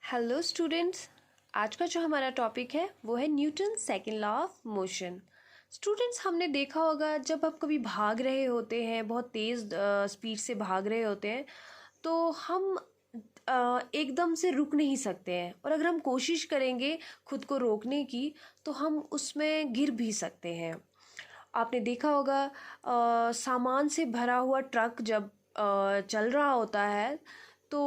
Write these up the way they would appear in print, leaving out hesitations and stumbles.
Hello students. आज का जो हमारा टॉपिक है वो है Newton second law of motion. Students, हमने देखा होगा जब हम कभी भाग रहे होते हैं, बहुत तेज़ स्पीड से भाग रहे होते हैं, तो हम एकदम से रुक नहीं सकते हैं, और अगर हम कोशिश करेंगे खुद को रोकने की तो हम उसमें गिर भी सकते हैं। आपने देखा होगा सामान से भरा हुआ ट्रक जब चल रहा होता है तो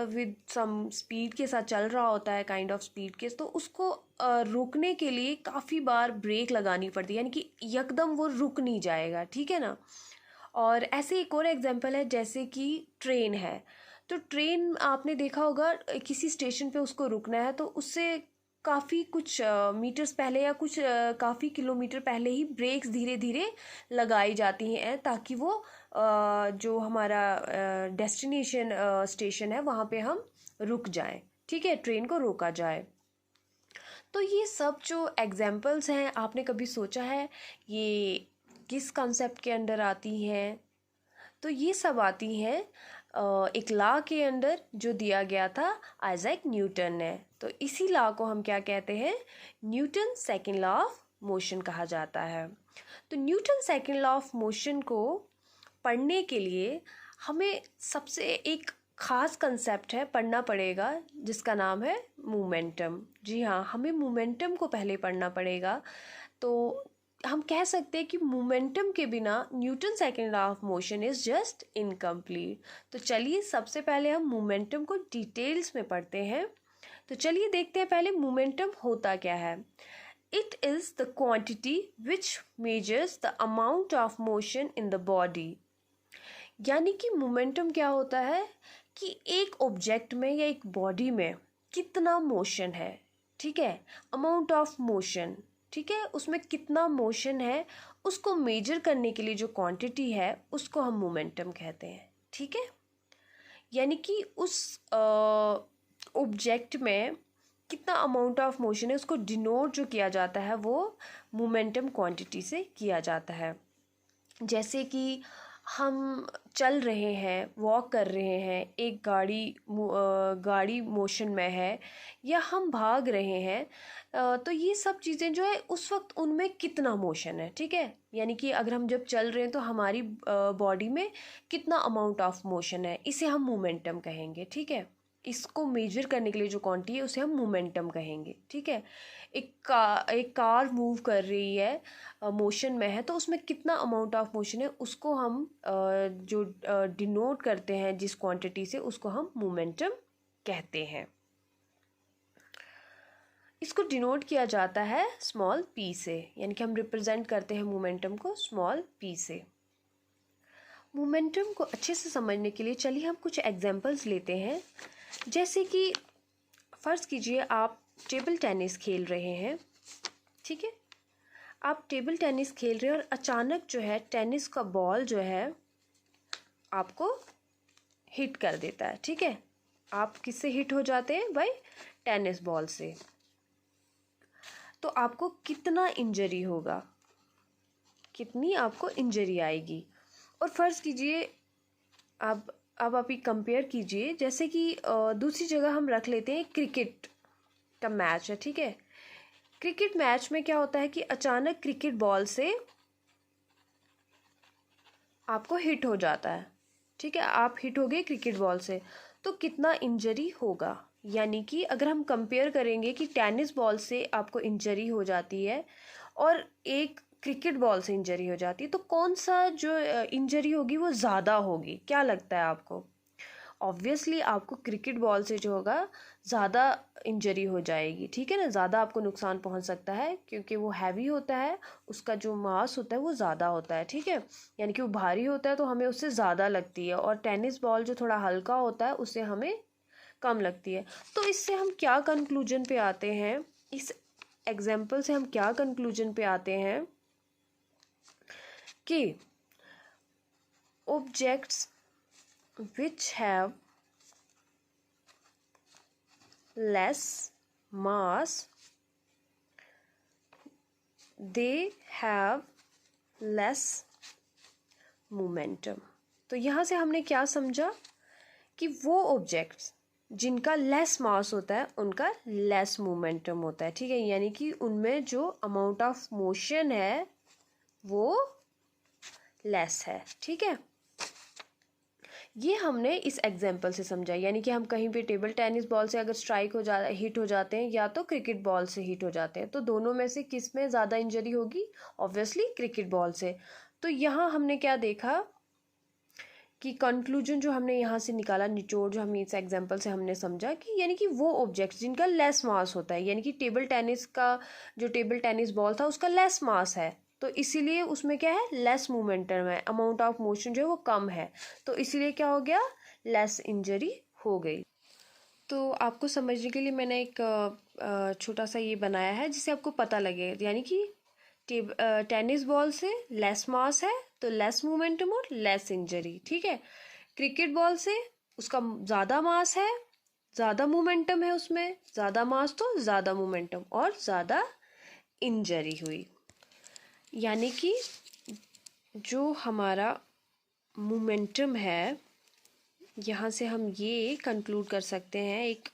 विद सम स्पीड के साथ चल रहा होता है, काइंड ऑफ स्पीड के, तो उसको रोकने के लिए काफ़ी बार ब्रेक लगानी पड़ती है, यानी कि यकदम वो रुक नहीं जाएगा, ठीक है ना। और ऐसे एक और एग्जांपल है, जैसे कि ट्रेन है। तो ट्रेन आपने देखा होगा किसी स्टेशन पे उसको रुकना है तो उससे काफ़ी कुछ मीटर्स पहले या कुछ काफ़ी किलोमीटर पहले ही ब्रेक्स धीरे धीरे लगाई जाती हैं ताकि वो जो हमारा डेस्टिनेशन स्टेशन है वहाँ पे हम रुक जाएं, ठीक है, ट्रेन को रोका जाए। तो ये सब जो एग्जाम्पल्स हैं, आपने कभी सोचा है ये किस कॉन्सेप्ट के अंडर आती हैं? तो ये सब आती हैं एक लॉ के अंडर जो दिया गया था आइजैक न्यूटन ने। तो इसी लॉ को हम क्या कहते हैं? Newton second law of motion कहा जाता है। तो Newton second law of motion को पढ़ने के लिए हमें सबसे एक ख़ास कंसेप्ट है पढ़ना पड़ेगा, जिसका नाम है मोमेंटम। जी हाँ, हमें मोमेंटम को पहले पढ़ना पड़ेगा। तो हम कह सकते हैं कि मोमेंटम के बिना Newton second law of motion is just incomplete. तो चलिए सबसे पहले हम मोमेंटम को डिटेल्स में पढ़ते हैं। तो चलिए देखते हैं पहले मोमेंटम होता क्या है। It is the quantity which measures the amount of motion in the body. यानी कि मोमेंटम क्या होता है कि एक ऑब्जेक्ट में या एक बॉडी में कितना मोशन है, ठीक है, अमाउंट ऑफ मोशन, ठीक है, उसमें कितना मोशन है उसको मेजर करने के लिए जो क्वांटिटी है उसको हम मोमेंटम कहते हैं, ठीक है। यानी कि उस ऑब्जेक्ट में कितना अमाउंट ऑफ मोशन है उसको डिनोट जो किया जाता है वो मोमेंटम क्वांटिटी से किया जाता है। जैसे कि हम चल रहे हैं, वॉक कर रहे हैं, एक गाड़ी मोशन में है, या हम भाग रहे हैं, तो ये सब चीज़ें जो है उस वक्त उनमें कितना मोशन है, ठीक है। यानी कि अगर हम जब चल रहे हैं तो हमारी बॉडी में कितना अमाउंट ऑफ मोशन है, इसे हम मोमेंटम कहेंगे, ठीक है। इसको मेजर करने के लिए जो क्वांटिटी है उसे हम मोमेंटम कहेंगे, ठीक है। एक कार मूव कर रही है, मोशन में है, तो उसमें कितना अमाउंट ऑफ मोशन है उसको हम जो डिनोट करते हैं जिस क्वांटिटी से, उसको हम मोमेंटम कहते हैं। इसको डिनोट किया जाता है स्मॉल p से, यानी कि हम रिप्रेजेंट करते हैं मोमेंटम को स्मॉल p से। मोमेंटम को अच्छे से समझने के लिए चलिए हम कुछ एग्जांपल्स लेते हैं। जैसे कि फ़र्ज़ कीजिए आप टेबल टेनिस खेल रहे हैं, ठीक है। आप टेबल टेनिस खेल रहे हैं और अचानक जो है टेनिस का बॉल जो है आपको हिट कर देता है, ठीक है। आप किससे हिट हो जाते हैं भाई? टेनिस बॉल से। तो आपको कितना इंजरी होगा, कितनी आपको इंजरी आएगी? और फ़र्ज़ कीजिए अब आप ही कंपेयर कीजिए, जैसे कि दूसरी जगह हम रख लेते हैं क्रिकेट का मैच है, ठीक है। क्रिकेट मैच में क्या होता है कि अचानक क्रिकेट बॉल से आपको हिट हो जाता है, ठीक है, आप हिट हो गए क्रिकेट बॉल से, तो कितना इंजरी होगा? यानी कि अगर हम कंपेयर करेंगे कि टेनिस बॉल से आपको इंजरी हो जाती है और एक क्रिकेट बॉल से इंजरी हो जाती है, तो कौन सा जो इंजरी होगी वो ज़्यादा होगी? क्या लगता है आपको? ऑब्वियसली आपको क्रिकेट बॉल से जो होगा ज़्यादा इंजरी हो जाएगी, ठीक है ना, ज़्यादा आपको नुकसान पहुंच सकता है, क्योंकि वो हैवी होता है, उसका जो मास होता है वो ज़्यादा होता है, ठीक है। यानी कि वो भारी होता है तो हमें उससे ज़्यादा लगती है, और टेनिस बॉल जो थोड़ा हल्का होता है उससे हमें कम लगती है। तो इससे हम क्या कंक्लूजन पे आते हैं, इस एग्जाम्पल से हम क्या कंक्लूजन पे आते हैं कि objects which have less mass, they have less momentum। तो यहाँ से हमने क्या समझा कि वो ऑब्जेक्ट्स जिनका लेस मास होता है उनका लेस मोमेंटम होता है, ठीक है। यानी कि उनमें जो अमाउंट ऑफ मोशन है वो लेस है, ठीक है। ये हमने इस एग्जाम्पल से समझा। यानी कि हम कहीं पे टेबल टेनिस बॉल से अगर हिट हो जाते हैं या तो क्रिकेट बॉल से हिट हो जाते हैं, तो दोनों में से किस में ज़्यादा इंजरी होगी? ऑब्वियसली क्रिकेट बॉल से। तो यहाँ हमने क्या देखा कि कंक्लूजन जो हमने यहाँ से निकाला, निचोड़ जो हमने इस एग्जाम्पल से हमने समझा कि यानी कि वो ऑब्जेक्ट जिनका लेस मास होता है, यानी कि टेबल टेनिस का जो टेबल टेनिस बॉल था उसका लेस मास है, तो इसीलिए उसमें क्या है, लेस मोमेंटम है, अमाउंट ऑफ मोशन जो है वो कम है, तो इसीलिए क्या हो गया, लेस इंजरी हो गई। तो आपको समझने के लिए मैंने एक छोटा सा ये बनाया है जिससे आपको पता लगे। यानी कि टेनिस बॉल से लेस मास है तो लेस मोमेंटम और लेस इंजरी, ठीक है। क्रिकेट बॉल से उसका ज़्यादा मास है, ज़्यादा मोमेंटम है, उसमें ज़्यादा मास तो ज़्यादा मोमेंटम और ज़्यादा इंजरी हुई। यानी कि जो हमारा मोमेंटम है, यहाँ से हम ये कंक्लूड कर सकते हैं एक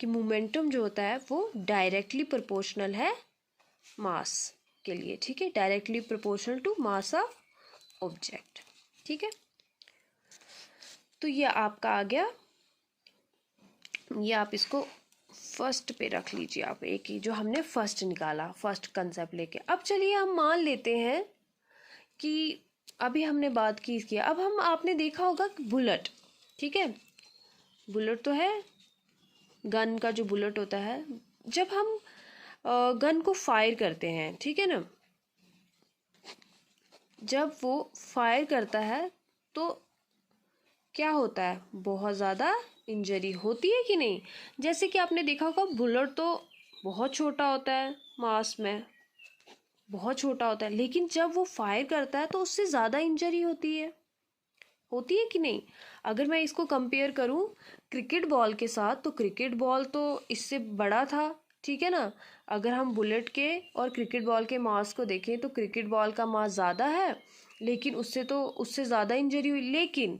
कि मोमेंटम जो होता है वो डायरेक्टली प्रोपोर्शनल है मास के लिए, ठीक है, directly proportional to mass of object, ठीक है। तो ये आपका आ गया, ये आप इसको फर्स्ट पे रख लीजिए, आप एक ही जो हमने फर्स्ट निकाला, फर्स्ट कंसेप्ट लेके। अब चलिए हम मान लेते हैं कि अभी हमने बात की अब हम, आपने देखा होगा बुलेट, ठीक है, बुलेट तो है, गन का जो बुलेट होता है, जब हम गन को फायर करते हैं, ठीक है ना, जब वो फायर करता है तो क्या होता है, बहुत ज़्यादा इंजरी होती है कि नहीं। जैसे कि आपने देखा होगा बुलेट तो बहुत छोटा होता है, मास में बहुत छोटा होता है, लेकिन जब वो फायर करता है तो उससे ज़्यादा इंजरी होती है कि नहीं। अगर मैं इसको कंपेयर करूं क्रिकेट बॉल के साथ, तो क्रिकेट बॉल तो इससे बड़ा था, ठीक है ना। अगर हम बुलेट के और क्रिकेट बॉल के मास को देखें तो क्रिकेट बॉल का मास ज़्यादा है, लेकिन उससे ज़्यादा इंजरी हुई। लेकिन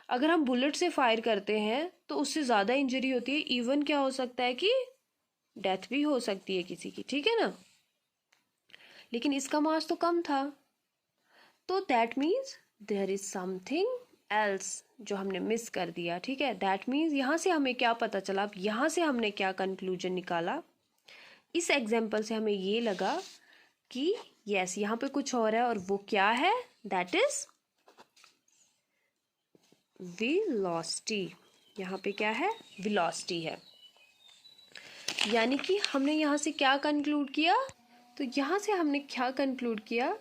अगर हम बुलेट से फायर करते हैं तो उससे ज़्यादा इंजरी होती है, इवन क्या हो सकता है कि डेथ भी हो सकती है किसी की, ठीक है ना। लेकिन इसका मास तो कम था, तो that means there is something else जो हमने मिस कर दिया, ठीक है। दैट मीन्स यहाँ से हमें क्या पता चला, अब यहाँ से हमने क्या कंक्लूजन निकाला, इस एग्जाम्पल से हमें ये लगा कि यस यहाँ पे कुछ और है, और वो क्या है, दैट इज वेलोसिटी। यहाँ पे क्या है, वेलोसिटी है। यानी कि हमने यहाँ से क्या कंक्लूड किया, तो यहाँ से हमने क्या कंक्लूड किया,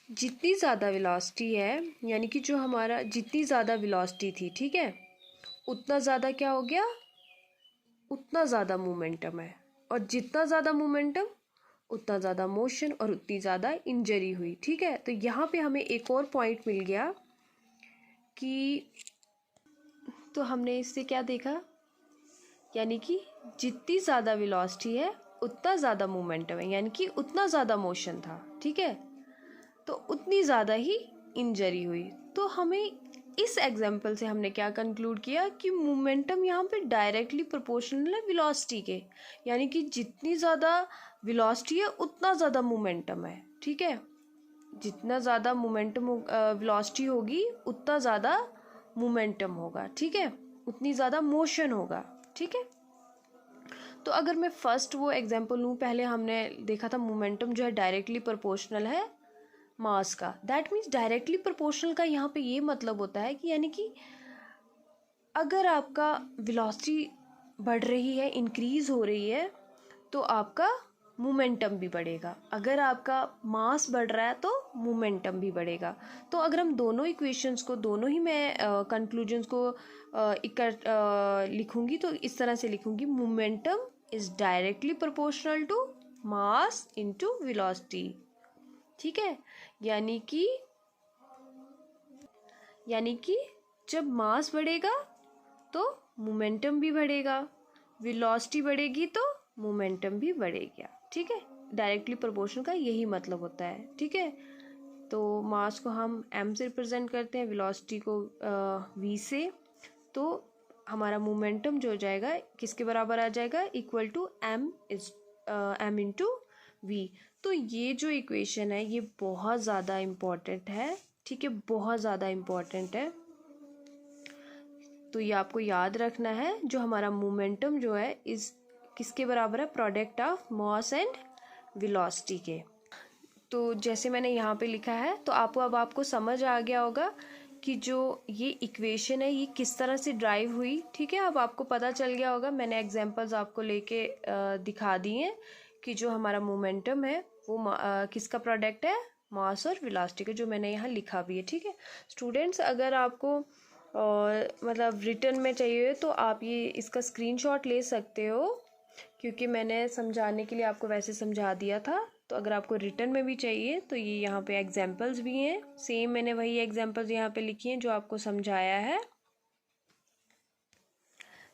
जितनी ज़्यादा वेलोसिटी है, यानी कि जो हमारा जितनी ज़्यादा वेलोसिटी थी, ठीक है, उतना ज़्यादा क्या हो गया, उतना ज़्यादा मोमेंटम है, और जितना ज़्यादा मोमेंटम उतना ज़्यादा मोशन और उतनी ज़्यादा इंजरी हुई, ठीक है। तो यहाँ पे हमें एक और पॉइंट मिल गया कि, तो हमने इससे क्या देखा, यानी कि जितनी ज़्यादा वेलोसिटी है उतना ज़्यादा मोमेंटम है, यानी कि उतना ज़्यादा मोशन था, ठीक है, तो उतनी ज़्यादा ही इंजरी हुई। तो हमें इस एग्जाम्पल से हमने क्या कंक्लूड किया कि मोमेंटम यहाँ पे डायरेक्टली प्रोपोर्शनल है वेलोसिटी के, यानी कि जितनी ज़्यादा वेलोसिटी है उतना ज़्यादा मोमेंटम है, ठीक है। जितना ज़्यादा मोमेंटम वेलोसिटी होगी उतना ज़्यादा मोमेंटम होगा, ठीक है, उतनी ज़्यादा मोशन होगा, ठीक है। तो अगर मैं फर्स्ट वो एग्जाम्पल लूँ, पहले हमने देखा था मोमेंटम जो है डायरेक्टली प्रोपोर्शनल है मास का, दैट मीन्स डायरेक्टली प्रोपोर्शनल का यहाँ पे ये मतलब होता है कि यानी कि अगर आपका वेलोसिटी बढ़ रही है, इंक्रीज हो रही है, तो आपका मोमेंटम भी बढ़ेगा। अगर आपका मास बढ़ रहा है तो मोमेंटम भी बढ़ेगा। तो अगर हम दोनों इक्वेशंस को, दोनों ही मैं कंक्लूजन्स को लिखूंगी तो इस तरह से लिखूंगी, momentum is directly proportional to mass into velocity, ठीक है। यानी कि जब मास बढ़ेगा तो मोमेंटम भी बढ़ेगा, वेलोसिटी बढ़ेगी तो मोमेंटम भी बढ़ेगा, ठीक है। डायरेक्टली प्रोपोर्शनल का यही मतलब होता है, ठीक है। तो मास को हम m से रिप्रेजेंट करते हैं, वेलोसिटी को v से। तो हमारा मोमेंटम जो हो जाएगा किसके बराबर आ जाएगा, equal to m into V. तो ये जो इक्वेशन है ये बहुत ज़्यादा इम्पॉर्टेंट है, ठीक है, बहुत ज़्यादा इम्पॉर्टेंट है। तो ये आपको याद रखना है, जो हमारा मोमेंटम जो है इस किसके बराबर है, product of mass and velocity के। तो जैसे मैंने यहाँ पे लिखा है, तो आपको समझ आ गया होगा कि जो ये इक्वेशन है ये किस तरह से ड्राइव हुई, ठीक है। अब आपको पता चल गया होगा, मैंने एग्जांपल्स आपको लेके दिखा दिए हैं कि जो हमारा मोमेंटम है वो किसका प्रोडक्ट है, मास और वेलोसिटी का, जो मैंने यहाँ लिखा भी है, ठीक है। स्टूडेंट्स, अगर आपको मतलब रिटर्न में चाहिए तो आप ये इसका स्क्रीनशॉट ले सकते हो, क्योंकि मैंने समझाने के लिए आपको वैसे समझा दिया था। तो अगर आपको रिटर्न में भी चाहिए तो ये यहाँ पे एग्जांपल्स भी हैं, सेम मैंने वही एग्जांपल्स यहाँ पे लिखी हैं जो आपको समझाया है।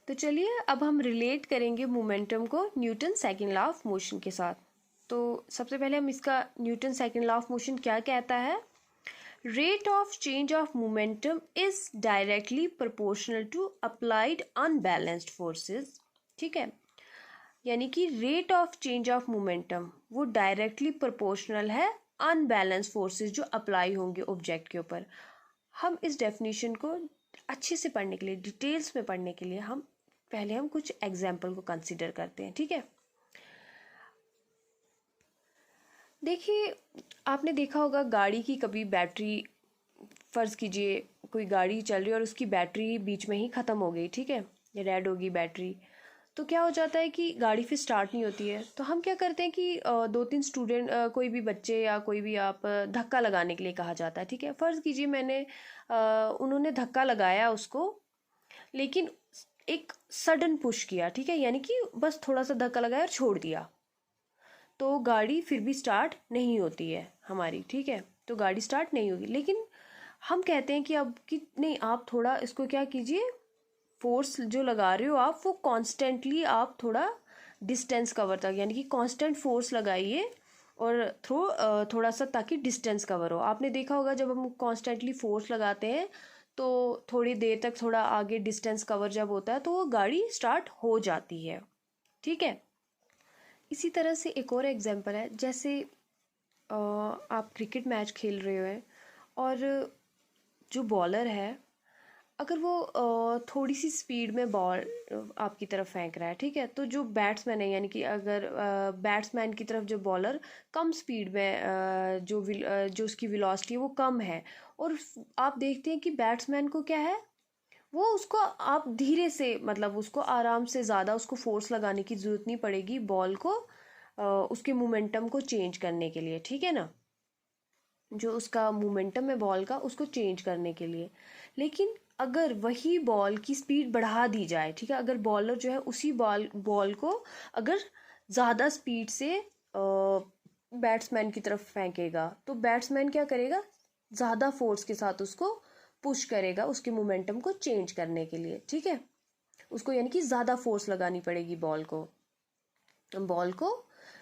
तो चलिए अब हम रिलेट करेंगे मोमेंटम को Newton second law of motion के साथ। तो सबसे पहले हम इसका Newton second law of motion क्या कहता है, rate of change of momentum is directly proportional to applied unbalanced forces, ठीक है। यानी कि rate of change of momentum वो डायरेक्टली प्रोपोर्शनल है अनबैलेंस फोर्सेस जो अप्लाई होंगे ऑब्जेक्ट के ऊपर। हम इस डेफिनेशन को अच्छे से पढ़ने के लिए, डिटेल्स में पढ़ने के लिए हम कुछ एग्जाम्पल को कंसिडर करते हैं, ठीक है। देखिए, आपने देखा होगा गाड़ी की कभी बैटरी, फ़र्ज़ कीजिए कोई गाड़ी चल रही है और उसकी बैटरी बीच में ही ख़त्म हो गई, ठीक है, या रेड होगी बैटरी, तो क्या हो जाता है कि गाड़ी फिर स्टार्ट नहीं होती है। तो हम क्या करते हैं कि दो तीन स्टूडेंट, कोई भी बच्चे या कोई भी आप धक्का लगाने के लिए कहा जाता है, ठीक है। फ़र्ज़ कीजिए उन्होंने धक्का लगाया उसको, लेकिन एक सडन पुश किया, ठीक है, यानी कि बस थोड़ा सा धक्का लगाया और छोड़ दिया, तो गाड़ी फिर भी स्टार्ट नहीं होती है हमारी, ठीक है। तो गाड़ी स्टार्ट नहीं होगी, लेकिन हम कहते हैं कि नहीं, आप थोड़ा इसको क्या कीजिए, फोर्स जो लगा रहे हो आप वो कॉन्स्टेंटली आप थोड़ा डिस्टेंस कवर तक, यानी कि कांस्टेंट फोर्स लगाइए और थोड़ा सा, ताकि डिस्टेंस कवर हो। आपने देखा होगा जब हम कॉन्स्टेंटली फोर्स लगाते हैं तो थोड़ी देर तक थोड़ा आगे डिस्टेंस कवर जब होता है तो वो गाड़ी स्टार्ट हो जाती है, ठीक है। इसी तरह से एक और एग्जांपल है, जैसे आप क्रिकेट मैच खेल रहे हो और जो बॉलर है, अगर वो थोड़ी सी स्पीड में बॉल आपकी तरफ फेंक रहा है, ठीक है, तो जो बैट्समैन है, यानी कि अगर बैट्समैन की तरफ जो बॉलर कम स्पीड में जो उसकी वेलोसिटी है वो कम है, और आप देखते हैं कि बैट्समैन को क्या है, वो उसको आप धीरे से, मतलब उसको आराम से, ज़्यादा उसको फोर्स लगाने की ज़रूरत नहीं पड़ेगी बॉल को उसके मोमेंटम को चेंज करने के लिए, ठीक है ना, जो उसका मोमेंटम है बॉल का उसको चेंज करने के लिए। लेकिन अगर वही बॉल की स्पीड बढ़ा दी जाए, ठीक है, अगर बॉलर जो है उसी बॉल को अगर ज़्यादा स्पीड से बैट्समैन की तरफ फेंकेगा, तो बैट्समैन क्या करेगा, ज़्यादा फोर्स के साथ उसको पुश करेगा उसके मोमेंटम को चेंज करने के लिए, ठीक है। उसको यानी कि ज़्यादा फोर्स लगानी पड़ेगी बॉल को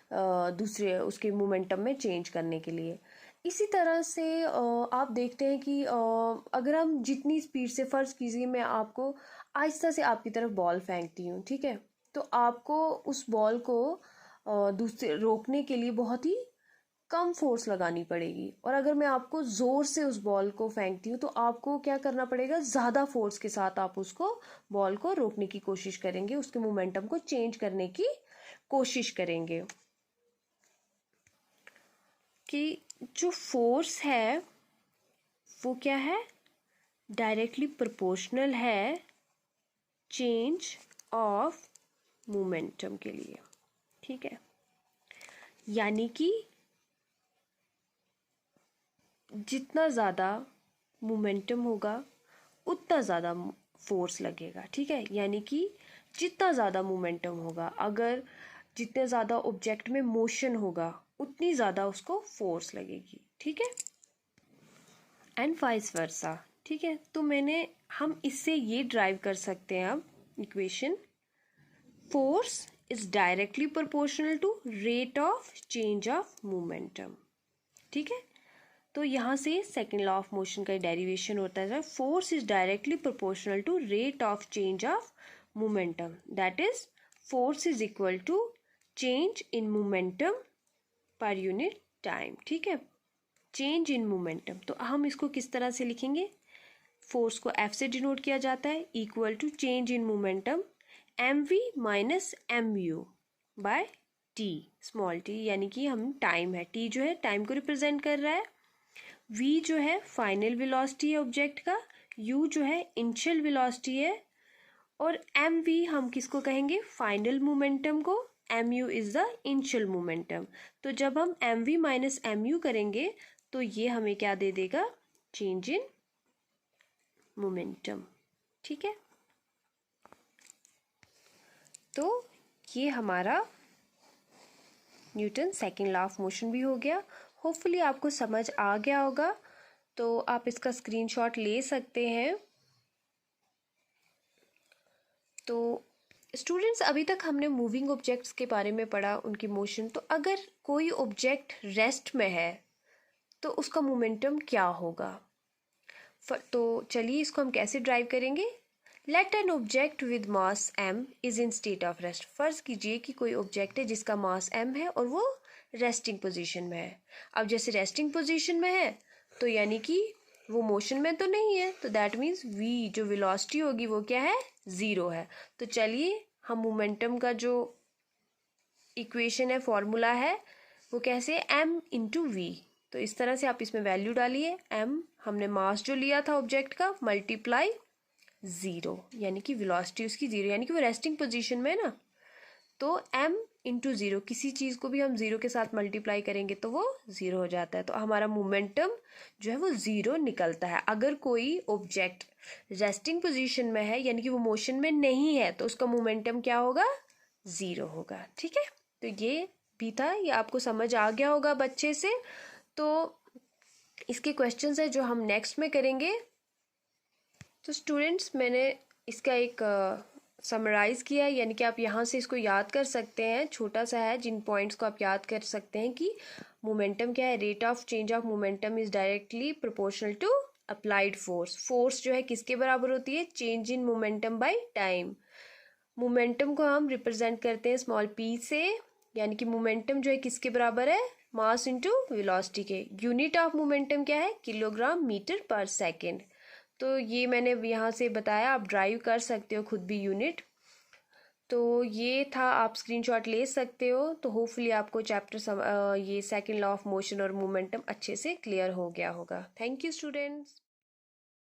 दूसरे उसके मोमेंटम में चेंज करने के लिए। इसी तरह से आप देखते हैं कि अगर हम जितनी स्पीड से, फ़र्ज़ कीजिए मैं आपको आहिस्ता से आपकी तरफ बॉल फेंकती हूँ, ठीक है, तो आपको उस बॉल को दूसरे रोकने के लिए बहुत ही कम फोर्स लगानी पड़ेगी, और अगर मैं आपको ज़ोर से उस बॉल को फेंकती हूँ तो आपको क्या करना पड़ेगा, ज़्यादा फोर्स के साथ आप उसको बॉल को रोकने की कोशिश करेंगे, उसके मोमेंटम को चेंज करने की कोशिश करेंगे। कि जो फोर्स है वो क्या है, डायरेक्टली प्रोपोर्शनल है चेंज ऑफ मोमेंटम के लिए, ठीक है। यानी कि जितना ज़्यादा मोमेंटम होगा उतना ज़्यादा फोर्स लगेगा, ठीक है। यानी कि जितना ज़्यादा मोमेंटम होगा, अगर जितने ज़्यादा ऑब्जेक्ट में मोशन होगा उतनी ज़्यादा उसको फोर्स लगेगी, ठीक है, एंड वाइस वर्सा, ठीक है। तो हम इससे ये ड्राइव कर सकते हैं अब equation, force is directly proportional to rate of change of momentum, ठीक है। तो यहाँ से सेकेंड लॉ ऑफ मोशन का डेरिवेशन होता है, force is directly proportional to rate of change of momentum, that is force is equal to change in momentum per unit time. ठीक है, चेंज इन मोमेंटम। तो हम इसको किस तरह से लिखेंगे, फोर्स को F से डिनोट किया जाता है, equal to change in momentum mv minus mu by t, small t, यानी कि हम टाइम है, t जो है टाइम को रिप्रेजेंट कर रहा है, v जो है फाइनल वेलोसिटी है ऑब्जेक्ट का, u जो है इनिशियल वेलोसिटी है, और mv हम किसको कहेंगे, फाइनल मोमेंटम को, mu is the initial momentum. तो जब हम mv माइनस mu करेंगे तो ये हमें क्या दे देगा, चेंज इन मोमेंटम। ठीक है, तो ये हमारा Newton second law of motion भी हो गया। होपफुली आपको समझ आ गया होगा, तो आप इसका स्क्रीनशॉट ले सकते हैं। तो स्टूडेंट्स, अभी तक हमने मूविंग ऑब्जेक्ट्स के बारे में पढ़ा, उनकी मोशन। तो अगर कोई ऑब्जेक्ट रेस्ट में है तो उसका मोमेंटम क्या होगा, तो चलिए इसको हम कैसे ड्राइव करेंगे। Let an object with mass m is in state of rest. फर्ज कीजिए कि कोई ऑब्जेक्ट है जिसका मास m है और वो रेस्टिंग पोजीशन में है। अब जैसे रेस्टिंग पोजीशन में है तो यानी कि वो मोशन में तो नहीं है, तो दैट मीन्स v जो वेलोसिटी होगी वो क्या है, 0 है। तो चलिए हम मोमेंटम का जो इक्वेशन है, फॉर्मूला है, वो कैसे, m इंटू वी। तो इस तरह से आप इसमें वैल्यू डालिए, m हमने मास जो लिया था ऑब्जेक्ट का, मल्टीप्लाई 0, यानी कि वेलोसिटी उसकी 0, यानी कि वो रेस्टिंग पोजीशन में है ना। तो m इंटू 0, किसी चीज़ को भी हम 0 के साथ मल्टीप्लाई करेंगे तो वो 0 हो जाता है। तो हमारा मोमेंटम जो है वो 0 निकलता है। अगर कोई ऑब्जेक्ट रेस्टिंग पोजीशन में है यानी कि वो मोशन में नहीं है तो उसका मोमेंटम क्या होगा, 0 होगा। ठीक है, तो ये भी था, ये आपको समझ आ गया होगा बच्चे से। तो इसके क्वेश्चंस है जो हम नेक्स्ट में करेंगे। तो स्टूडेंट्स, मैंने इसका एक समराइज़ किया है, यानी कि आप यहाँ से इसको याद कर सकते हैं, छोटा सा है, जिन पॉइंट्स को आप याद कर सकते हैं कि मोमेंटम क्या है, rate of change of momentum is directly proportional to applied force. Force जो है किसके बराबर होती है, change in momentum by time. Momentum को हम रिप्रेजेंट करते हैं स्मॉल p से, यानी कि मोमेंटम जो है किसके बराबर है, मास इंटू वेलोसिटी के। यूनिट ऑफ मोमेंटम क्या है, किलोग्राम मीटर पर सेकेंड। तो ये मैंने यहाँ से बताया, आप ड्राइव कर सकते हो खुद भी यूनिट। तो ये था, आप स्क्रीनशॉट ले सकते हो। तो होपफुली आपको चैप्टर ये सेकेंड लॉ ऑफ मोशन और मोमेंटम अच्छे से क्लियर हो गया होगा। Thank you students.